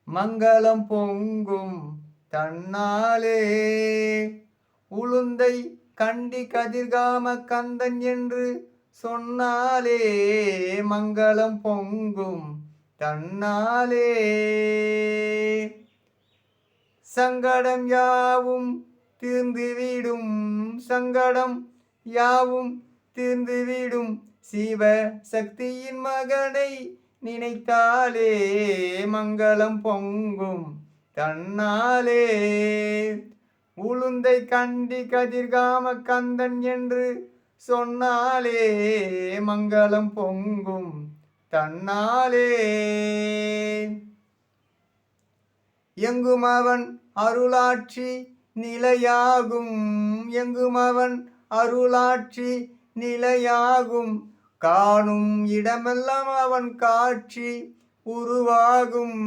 மங்களம் பொங்கும் தன்னாலே. உளுந்தை கண்டி கதிர்காம கந்தன் என்று சொன்னாலே மங்களம் பொங்கும் தன்னாலே. சங்கடம் யாவும் தீர்ந்துவிடும், சங்கடம் யாவும் தீர்ந்துவிடும், சிவ சக்தியின் மகனை நினைத்தாலே மங்களம் பொங்கும் தன்னாலே. உளுந்தை கண்டி கதிர்காம கந்தன் என்று சொன்னாலே மங்களம் பொங்கும் தன்னாலே. எங்கும் அவன் அருளாட்சி நிலையாகும், எங்கும் அவன் அருளாட்சி நிலையாகும், காணும் இடமெல்லாம் அவன் காட்சி உருவாகும்.